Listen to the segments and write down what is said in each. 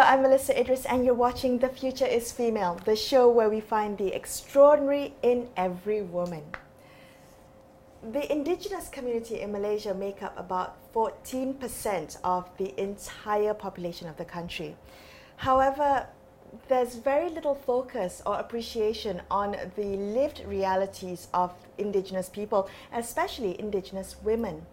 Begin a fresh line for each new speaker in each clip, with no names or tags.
I'm Melissa Idris and you're watching The Future is Female, the show where we find the extraordinary in every woman. The Indigenous community in Malaysia make up about 14% of the entire population of the country. However, there's very little focus or appreciation on the lived realities of Indigenous people, especially Indigenous women.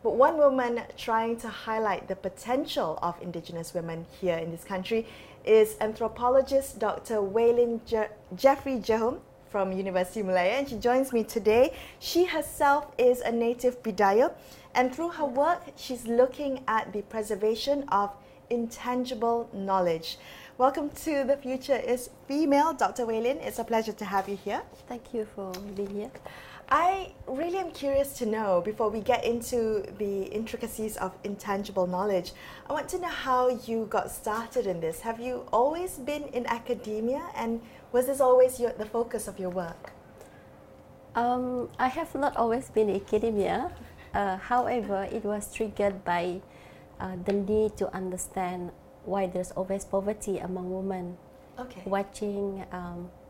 But one woman trying to highlight the potential of Indigenous women here in this country is anthropologist Dr. Waylin Jeffrey Jahom from University of Malaya, and she joins me today. She herself is a native Bidayuh, and through her work, she's looking at the preservation of intangible knowledge. Welcome to The Future is Female, Dr. Waylin. It's a pleasure to have you here.
Thank you for being here.
I really am curious to know, before we get into the intricacies of intangible knowledge, I want to know how you got started in this. Have you always been in academia, and was this always the focus of your work?
I have not always been in academia. However, it was triggered by the need to understand why there's always poverty among women.
Okay.
Watching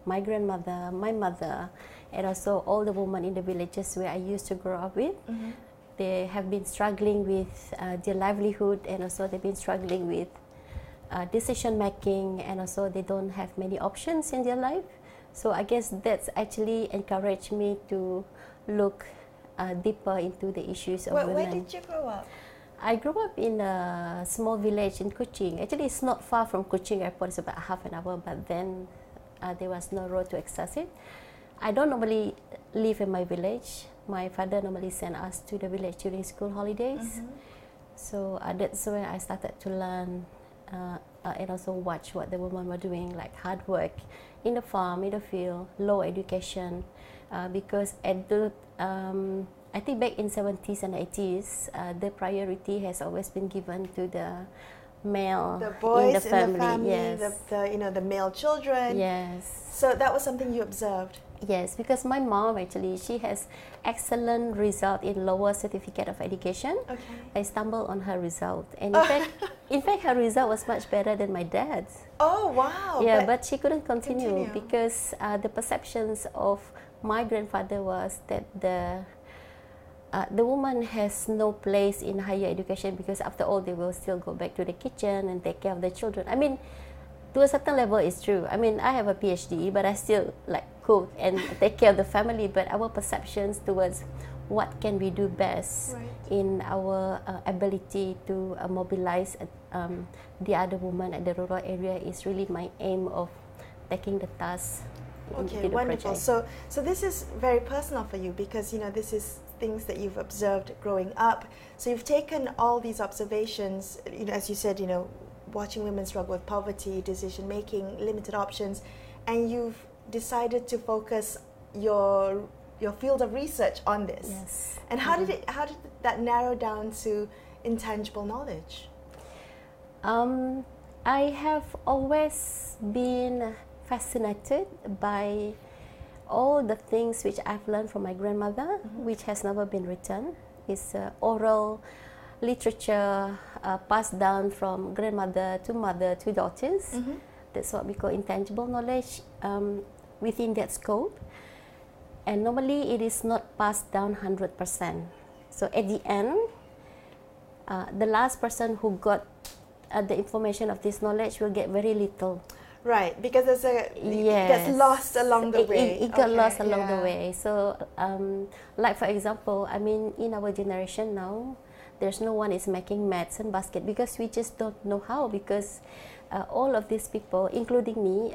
my grandmother, my mother, and also all the women in the villages where I used to grow up with. Mm-hmm. They have been struggling with their livelihood, and also they've been struggling with decision making, and also they don't have many options in their life. So I guess that's actually encouraged me to look deeper into the issues of women.
Where did you grow up?
I grew up in a small village in Kuching. Actually, it's not far from Kuching Airport. It's about half an hour, but then there was no road to access it. I don't normally live in my village. My father normally sent us to the village during school holidays. Mm-hmm. So that's when I started to learn and also watch what the women were doing, like hard work in the farm, in the field, low education. Because I think back in 70s and 80s, the priority has always been given to the male,
the boys
in the family,
yes. the male children.
Yes.
So that was something you observed.
Yes, because my mom actually, she has excellent result in lower certificate of education.
Okay.
I stumbled on her result, and in fact, her result was much better than my dad's.
Oh wow!
Yeah, but she couldn't continue. Because the perceptions of my grandfather was that the woman has no place in higher education, because after all they will still go back to the kitchen and take care of the children. I mean, to a certain level it's true. I mean, I have a PhD, but I still like cook and take care of the family. But our perceptions towards what can we do best in our ability to mobilize the other women at the rural area is really my aim of taking the task.
Okay, wonderful.
Project.
So this is very personal for you, because this is things that you've observed growing up. So you've taken all these observations, as you said, watching women struggle with poverty, decision making, limited options, and you've decided to focus your field of research on this.
Yes.
And how did that narrow down to intangible knowledge?
I have always been fascinated by all the things which I've learned from my grandmother, mm-hmm. which has never been written. It's oral literature passed down from grandmother to mother to daughters. Mm-hmm. That's what we call intangible knowledge within that scope. And normally it is not passed down 100%. So at the end, the last person who got the information of this knowledge will get very little.
Right, because it gets lost along the way.
It got lost along the way. So, like for example, I mean, in our generation now, there's no one is making mats and basket, because we just don't know how. Because all of these people, including me,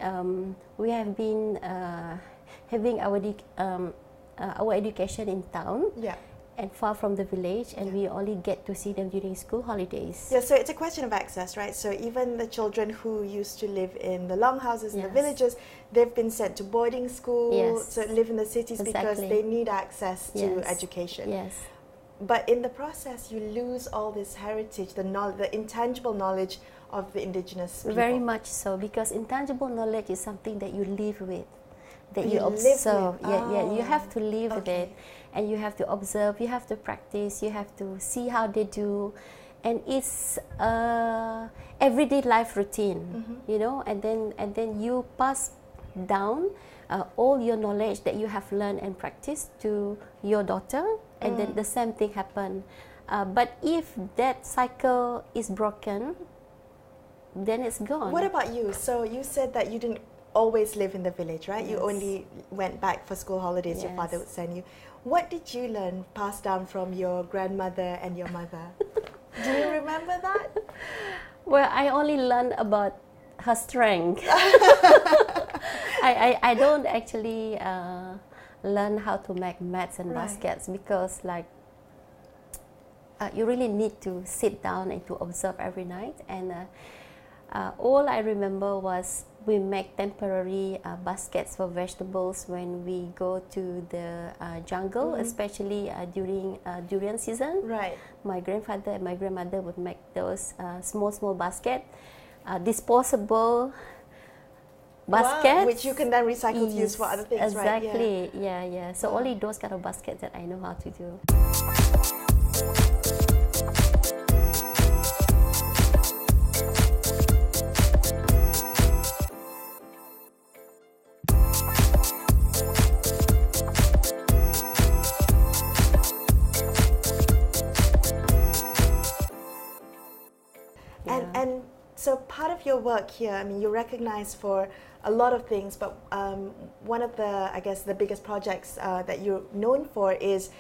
we have been having our education in town. Yeah. And far from the village, and we only get to see them during school holidays.
Yeah, so it's a question of access, right? So even the children who used to live in the longhouses in the villages, they've been sent to boarding school to live in the cities because they need access to education.
Yes.
But in the process, you lose all this heritage, the intangible knowledge of the Indigenous people.
Very much so, because intangible knowledge is something that you live with, that you observe. You have to live with it. And you have to observe, you have to practice, you have to see how they do, and it's everyday life routine, you know, and then you pass down all your knowledge that you have learned and practiced to your daughter, and then the same thing happen. But if that cycle is broken, then it's gone.
What about you? So you said that you didn't always live in the village, right? You only went back for school holidays. Your father would send you. What did you learn, passed down from your grandmother and your mother? Do you remember that?
Well, I only learned about her strength. I don't actually learn how to make mats and baskets, because like you really need to sit down and to observe every night. And all I remember was we make temporary baskets for vegetables when we go to the jungle, especially during durian season.
Right.
My grandfather and my grandmother would make those small baskets, disposable baskets.
Wow, which you can then recycle to use for other things, right?
Exactly, yeah. So only those kind of baskets that I know how to do.
And so part of your work here, I mean, you're recognized for a lot of things, but one of the, I guess, the biggest projects that you're known for is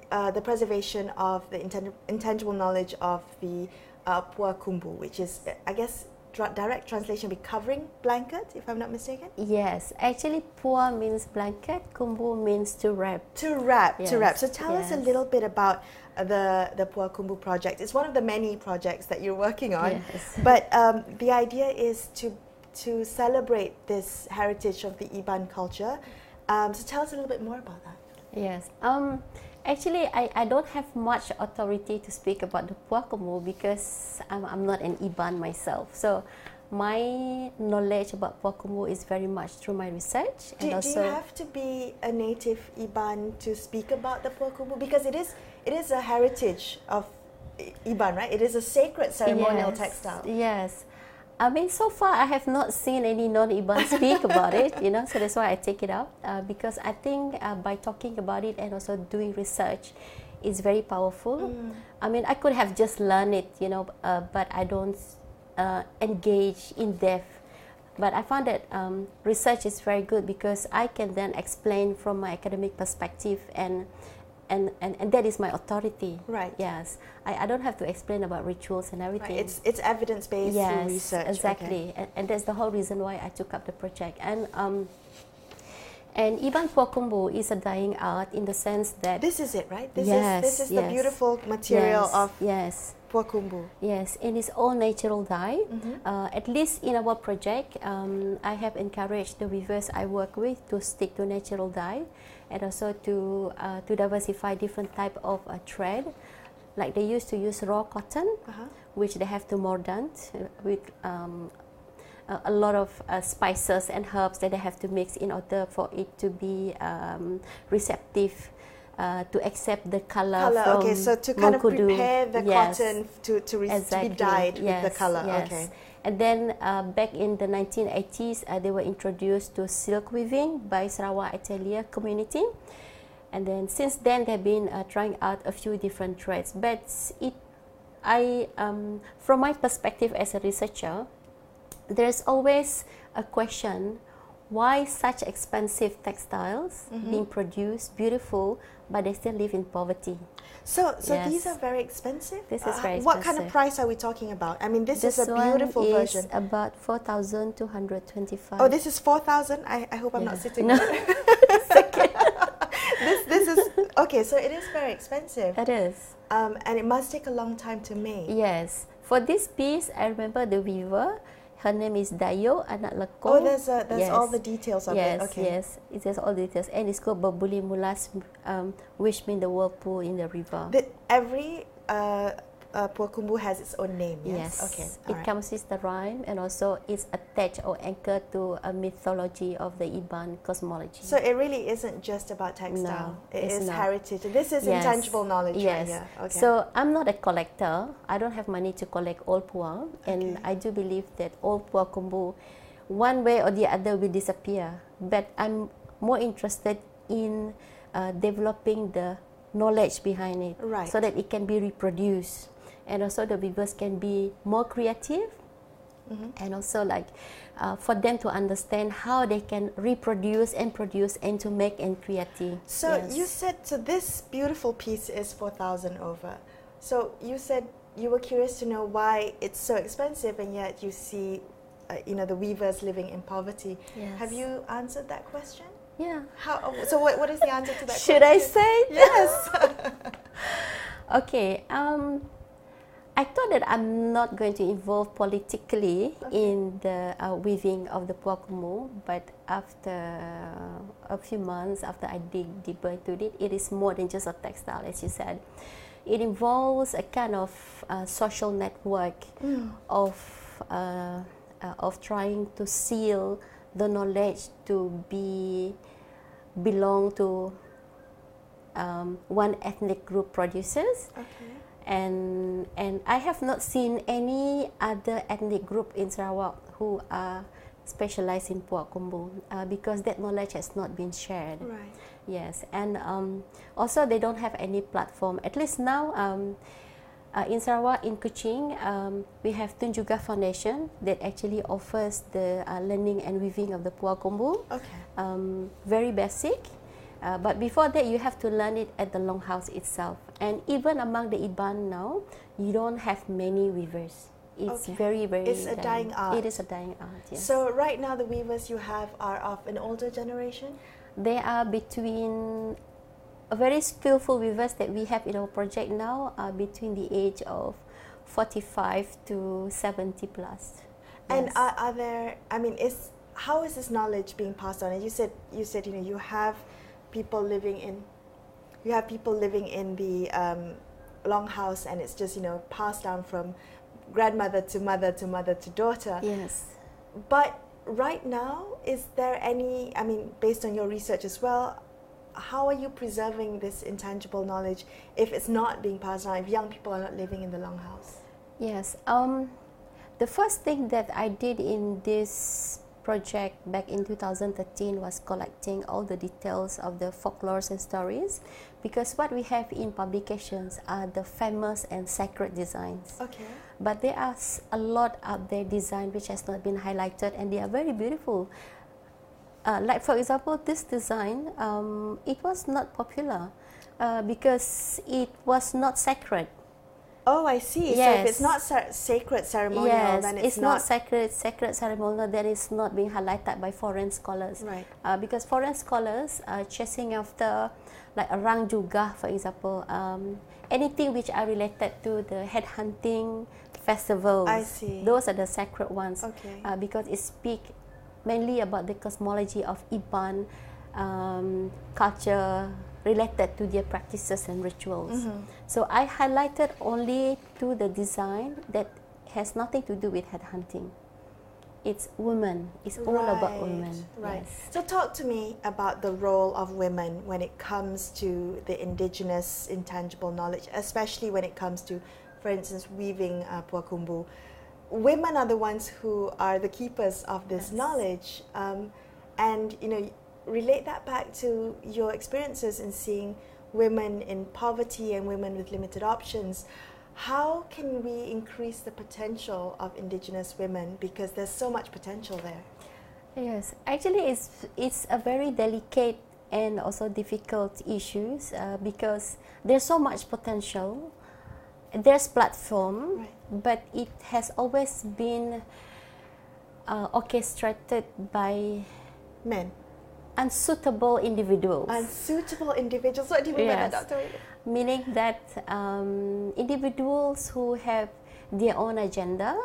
the preservation of the intangible knowledge of the Pua Kumbu, which is, I guess, direct translation would be covering blanket, if I'm not mistaken?
Yes, actually Pua means blanket, Kumbu means to wrap.
To wrap. So tell us a little bit about the Pua Kumbu project. It's one of the many projects that you're working on, but the idea is to celebrate this heritage of the Iban culture. So tell us a little bit more about that.
Yes. Actually, I don't have much authority to speak about the Pua Kumbu because I'm not an Iban myself. So my knowledge about Pua Kumbu is very much through my research.
Do you have to be a native Iban to speak about the Pua Kumbu? Because it is a heritage of Iban, right? It is a sacred ceremonial textile.
Yes. I mean, so far I have not seen any non-Iban speak about it, you know, so that's why I take it up, because I think by talking about it and also doing research is very powerful. I mean, I could have just learned it, you know, but I don't engage in depth. But I found that research is very good because I can then explain from my academic perspective, and that is my authority. Right. Yes. I don't have to explain about rituals and everything.
Right. It's evidence-based through research.
Exactly. Okay. And that's the whole reason why I took up the project. And Iban Pua Kumbu is a dyeing art in the sense that...
This is it, right? This is the beautiful material of Pua Kumbu.
Yes, and it's all natural dye. At least in our project, I have encouraged the weavers I work with to stick to natural dye, and also to diversify different type of thread. Like they used to use raw cotton, which they have to mordant with a lot of spices and herbs that they have to mix in order for it to be receptive to accept the color from
okay, so to kind of prepare the cotton to be dyed with the color. Okay.
And then back in the 1980s, they were introduced to silk weaving by Sarawak Atelier community. And then since then, they've been trying out a few different threads. But from my perspective as a researcher, there's always a question: why such expensive textiles being produced, beautiful, but they still live in poverty?
So these are very expensive?
This is very expensive.
What kind of price are we talking about? I mean, this is a beautiful version.
This one is about 4,225.
Oh, this is 4,000? I hope I'm not sitting
no.
there. This is, okay, so it is very expensive.
It is.
And it must take a long time to make.
Yes. For this piece, I remember the weaver. Her name is Dayo Anak Lekong.
Oh, there's all the details of it. Okay.
Yes, it has all the details. And it's called Babuli Mulas, which means the whirlpool in the river.
Every Puakumbu has its own name, yes?
Yes.
Okay.
It comes with the rhyme, and also it's attached or anchored to a mythology of the Iban cosmology.
So it really isn't just about textile.
No,
it
it's
is
not.
heritage. This is
Yes.
intangible knowledge right
Yes.
here. Okay.
So I'm not a collector. I don't have money to collect old pua, and I do believe that old Puakumbu, one way or the other, will disappear. But I'm more interested in developing the knowledge behind it,
Right.
so that it can be reproduced, and also the weavers can be more creative, and also like for them to understand how they can reproduce and produce and to make and create.
So you said, so this beautiful piece is 4,000 over. So you said you were curious to know why it's so expensive, and yet you see, the weavers living in poverty.
Yes.
Have you answered that question?
Yeah.
So what is the answer to that
Should
question?
I say?
Yes.
Okay. I thought that I'm not going to involve politically in the weaving of the Puakumbu, but after a few months, after I dig deeper into it, it is more than just a textile, as you said. It involves a kind of social network of trying to seal the knowledge to belong to one ethnic group producers.
Okay.
And I have not seen any other ethnic group in Sarawak who are specialized in Puakumbu because that knowledge has not been shared.
Right.
Yes, and also they don't have any platform. At least now in Sarawak, in Kuching, we have Tun Juga Foundation that actually offers the learning and weaving of the Puakumbu.
Okay.
Very basic. But before that, you have to learn it at the longhouse itself. And even among the Iban now, you don't have many weavers. It's very, very...
It's a dying art.
It is a dying art, yes.
So right now the weavers you have are of an older generation?
They are between... very skillful weavers that we have in our project now are between the age of 45 to 70 plus.
And
Yes.
are there, how is this knowledge being passed on? And you said you have people living in the longhouse, and it's just passed down from grandmother to mother to mother to daughter.
Yes.
But right now, is there any, based on your research as well, how are you preserving this intangible knowledge if it's not being passed on, if young people are not living in the longhouse?
Yes. The first thing that I did in this project back in 2013 was collecting all the details of the folklores and stories, because what we have in publications are the famous and sacred designs.
Okay.
But there are a lot out there design which has not been highlighted, and they are very beautiful. Like for example, this design, it was not popular because it was not sacred.
Oh, I see.
Yes.
So if it's not sacred ceremonial, then
it's not sacred ceremonial, that is not being highlighted by foreign scholars.
Right.
Because foreign scholars are chasing after, like Rang Juga, for example, anything which are related to the headhunting festivals.
I see.
Those are the sacred ones.
Okay.
Because it speaks mainly about the cosmology of Iban culture related to their practices and rituals. So I highlighted only to the design that has nothing to do with headhunting. It's women. It's all about women.
Right.
Yes.
So talk to me about the role of women when it comes to the indigenous intangible knowledge, especially when it comes to, for instance, weaving Puakumbu. Women are the ones who are the keepers of this knowledge, and relate that back to your experiences in seeing women in poverty and women with limited options. How can we increase the potential of indigenous women, because there's so much potential there?
Yes, actually it's a very delicate and also difficult issues because there's so much potential. There's platform, but it has always been orchestrated by
men.
Unsuitable individuals.
Unsuitable individuals. What do you mean by that, Doctor?
Meaning that individuals who have their own agenda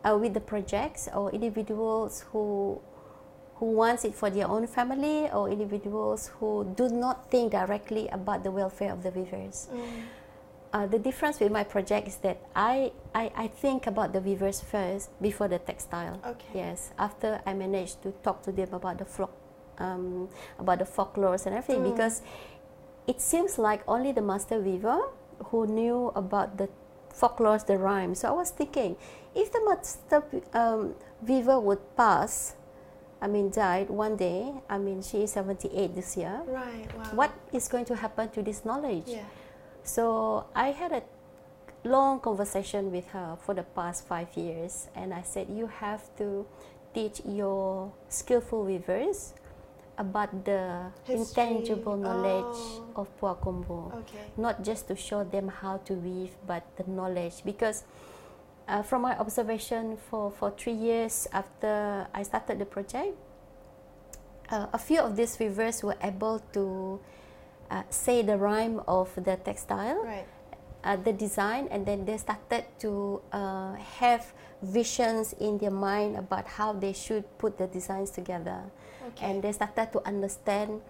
with the projects, or individuals who wants it for their own family, or individuals who do not think directly about the welfare of the weavers. the difference with my project is that I think about the weavers first before the textile.
Okay.
Yes. After I managed to talk to them about the folklores and everything, because it seems like only the master weaver who knew about the folklores, the rhymes. So I was thinking, if the master weaver would died one day, she is 78 this year.
Right, wow.
What is going to happen to this knowledge?
Yeah.
So I had a long conversation with her for the past 5 years, and I said, you have to teach your skillful weavers about the
History.
intangible knowledge of Puak Kumbu.
Okay.
Not just to show them how to weave, but the knowledge. Because from my observation for 3 years after I started the project, a few of these weavers were able to say the rhyme of the textile,
Right.
the design, and then they started to have visions in their mind about how they should put the designs together.
Okay.
And they started to understand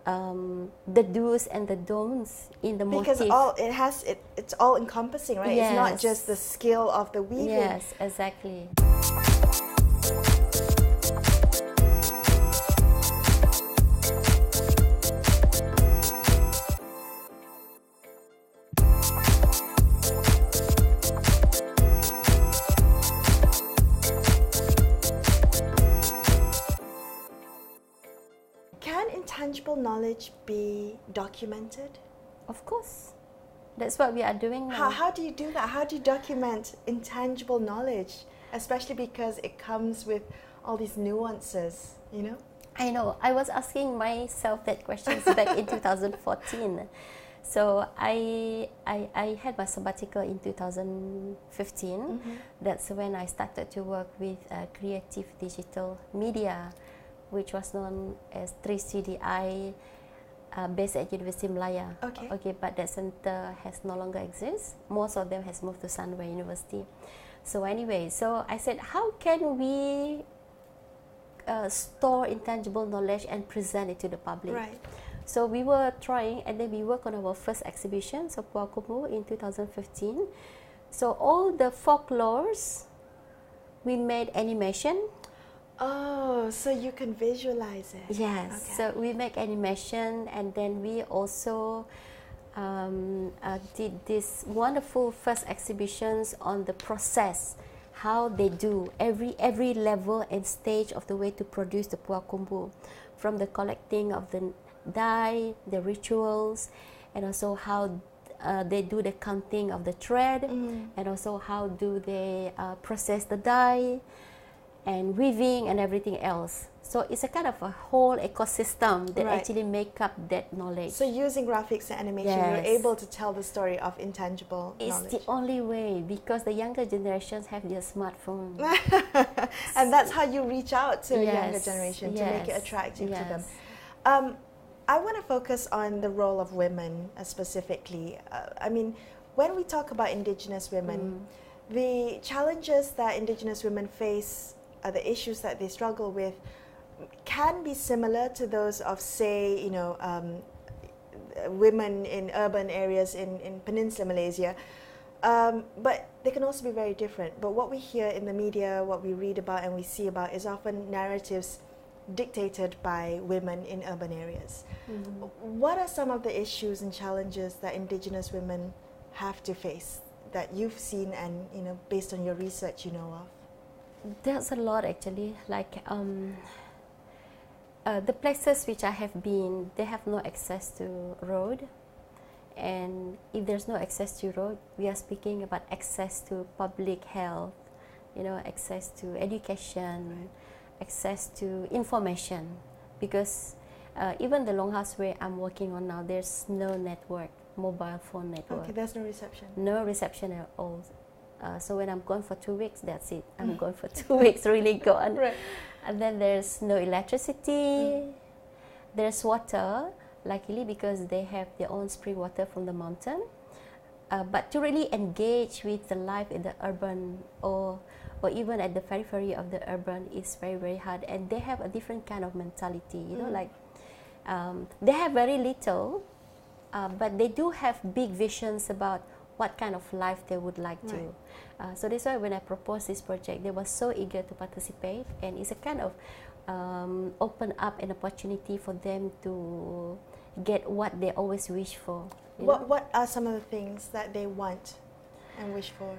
the do's and the don'ts in the
Because
motif.
it's all encompassing, right? It's not
Yes.
just the skill of the weaving.
Yes, exactly.
Can intangible knowledge be documented?
Of course. That's what we are doing now.
How do you do that? How do you document intangible knowledge? Especially because it comes with all these nuances, you know?
I know. I was asking myself that question back in 2014. So I had my sabbatical in 2015. That's when I started to work with creative digital media, which was known as 3CDI, based at University Malaya.
Okay.
But that center has no longer exists. Most of them has moved to Sunway University. So anyway, so I said, how can we store intangible knowledge and present it to the public?
Right.
So we were trying, and then we worked on our first exhibition, so Puak Kumbu, in 2015. So all the folklores, we made animation.
Oh, so you can visualize it.
Yes,
Okay.
so we make animation, and then we also did this wonderful first exhibitions on the process, how they do every level and stage of the way to produce the Puak Kumbu, from the collecting of the dye, the rituals, and also how they do the counting of the thread, and also how do they process the dye and weaving and everything else. So it's a kind of a whole ecosystem that
Right.
actually make up that knowledge.
So using graphics and animation,
Yes.
you're able to tell the story of intangible
It's
knowledge.
the only way, because the younger generations have their smartphone.
And that's how you reach out to a younger
Yes,
generation to make it
yes,
attractive to them.
yes.
I want to focus on the role of women specifically. When we talk about Indigenous women, the challenges that Indigenous women face, the issues that they struggle with, can be similar to those of, say, women in urban areas in Peninsular Malaysia. But they can also be very different. But what we hear in the media, what we read about and we see about, is often narratives dictated by women in urban areas. What are some of the issues and challenges that Indigenous women have to face that you've seen and, based on your research, you know of?
There's a lot actually. Like the places which I have been, they have no access to road. And if there's no access to road, we are speaking about access to public health, access to education, access to information. Because even the Longhouse where I'm working on now, there's no network, mobile phone network.
Okay, there's no reception.
No reception at all. So when I'm gone for 2 weeks, that's it. I'm gone for 2 weeks, really gone.
Right.
And then there's no electricity. There's water, luckily, because they have their own spring water from the mountain. But to really engage with the life in the urban or even at the periphery of the urban is very, very hard. And they have a different kind of mentality, like they have very little, but they do have big visions about what kind of life they would like to. So that's why when I proposed this project, they were so eager to participate, and it's a kind of open up an opportunity for them to get what they always wish for.
What are some of the things that they want and wish for?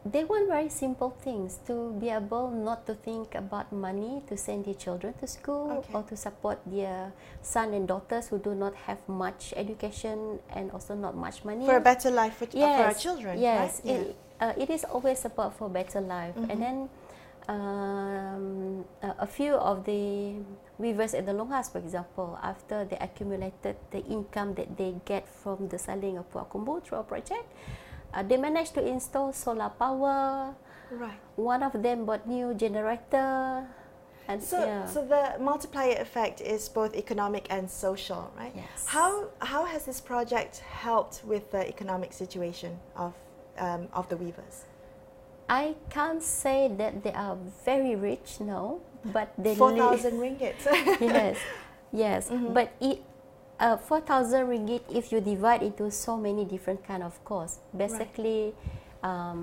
They want very simple things, to be able not to think about money to send their children to school, or to support their son and daughters who do not have much education and also not much money.
For a better life for our children,
yes.
right?
It is always about for better life. And then a few of the weavers at the Longhas, for example, after they accumulated the income that they get from the selling of puak kumbu through a project, they managed to install solar power.
Right.
One of them bought new generator. And
so the multiplier effect is both economic and social, right?
Yes.
How has this project helped with the economic situation of the weavers?
I can't say that they are very rich, no, but they
4,000 ringgit.
yes. But 4,000 ringgit, if you divide into so many different kind of costs, basically, how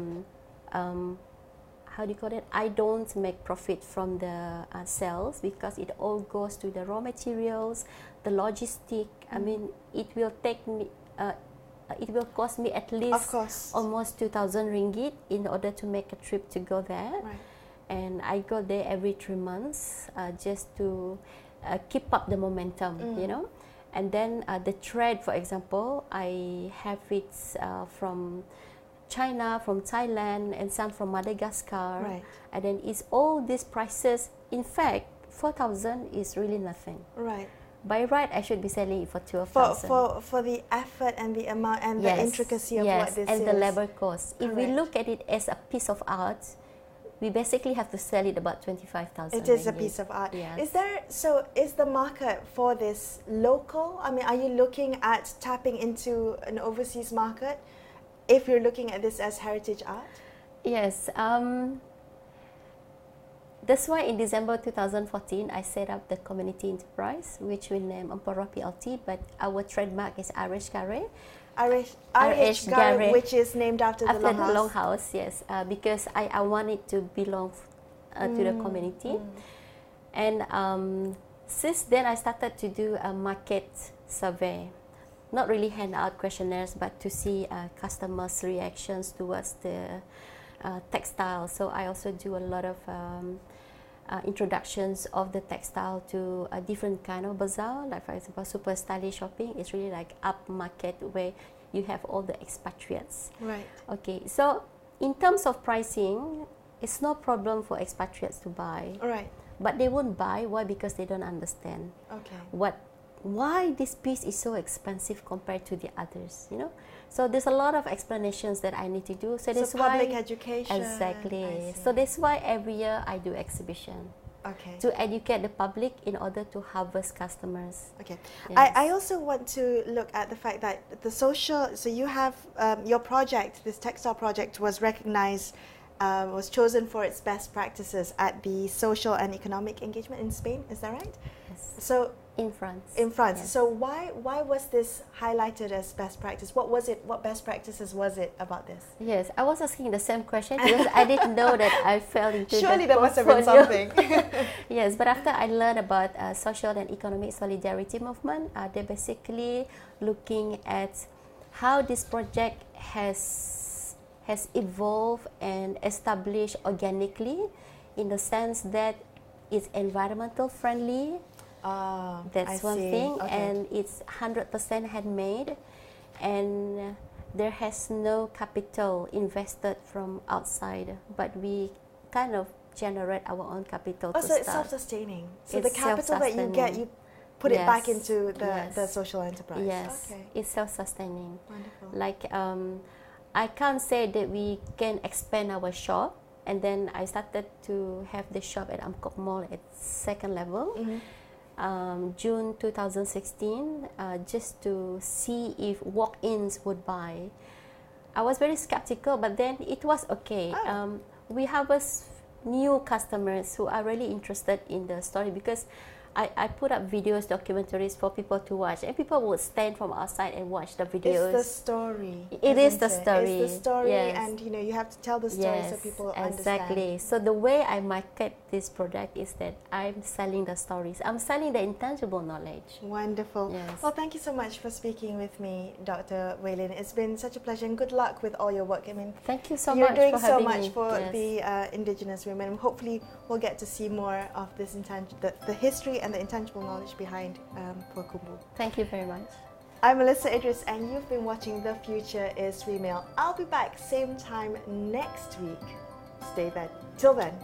do you call it? I don't make profit from the sales, because it all goes to the raw materials, the logistic. I mean, it will take me. It will cost me at least almost 2,000 ringgit in order to make a trip to go there.
Right.
And I go there every 3 months just to keep up the momentum, you know. And then the trade, for example, I have it from China, from Thailand, and some from Madagascar.
Right.
And then it's all these prices. In fact, 4,000 is really nothing.
Right.
By right, I should be selling it for 12,000.
For the effort and the amount and the intricacy of what this is.
And the labor cost. If we look at it as a piece of art, we basically have to sell it about 25,000.
It is a piece of art.
Yes.
Is the market for this local? I mean, are you looking at tapping into an overseas market if you're looking at this as heritage art?
Yes. That's why in December 2014, I set up the community enterprise, which we named Ampara PLT, but our trademark is RH Gare.
RH Gare, which is named after the
Longhouse, yes, because I want it to belong to the community. And since then, I started to do a market survey. Not really hand out questionnaires, but to see customers' reactions towards the textile. So I also do a lot of introductions of the textile to a different kind of bazaar, like for example, super stylish shopping. It's really like up market where you have all the expatriates.
Right.
Okay, so in terms of pricing, it's no problem for expatriates to buy.
Right.
But they won't buy. Why? Because they don't understand.
Okay.
Why this piece is so expensive compared to the others, you know? So there's a lot of explanations that I need to do. So that's why
public education.
Exactly. So that's why every year I do exhibition.
Okay.
To educate the public in order to harvest customers.
Okay.
Yes.
I also want to look at the fact that the social. So you have your project. This textile project was recognized. Was chosen for its best practices at the social and economic engagement in Spain. Is that right?
Yes.
So
in France.
In France.
Yes.
So why was this highlighted as best practice? What was it? What best practices was it about this?
Yes, I was asking the same question because I didn't know that I fell into.
Surely there must have been something.
Yes, but after I learned about social and economic solidarity movement, they're basically looking at how this project has evolved and established organically, in the sense that it's environmental friendly. That's one thing, and it's 100% handmade, and there has no capital invested from outside, but we kind of generate our own capital.
So it's self-sustaining. So the capital that you get, you put it back into the social enterprise.
Yes, it's self-sustaining.
Wonderful.
Like I can't say that we can expand our shop, and then I started to have the shop at Amkop Mall at second level. June 2016, just to see if walk-ins would buy. I was very skeptical, but then it was okay. We have new customers who are really interested in the story, because I put up videos, documentaries for people to watch, and people would stand from outside and watch the videos.
It's the story.
It is the story.
It's the story,
yes.
and you have to tell the story so people understand.
Exactly. So the way I market this product is that I'm selling the stories. I'm selling the intangible knowledge.
Wonderful.
Yes.
Well, thank you so much for speaking with me, Dr. Wei Lin. It's been such a pleasure, and good luck with all your work. I mean,
thank you so
you're
much
doing
for
so
having
much
me.
for
Yes.
the Indigenous women. Hopefully, we'll get to see more of this the history and the intangible knowledge behind Kumbu.
Thank you very much.
I'm Melissa Idris, and you've been watching The Future is Female. I'll be back same time next week. Stay then. Till then.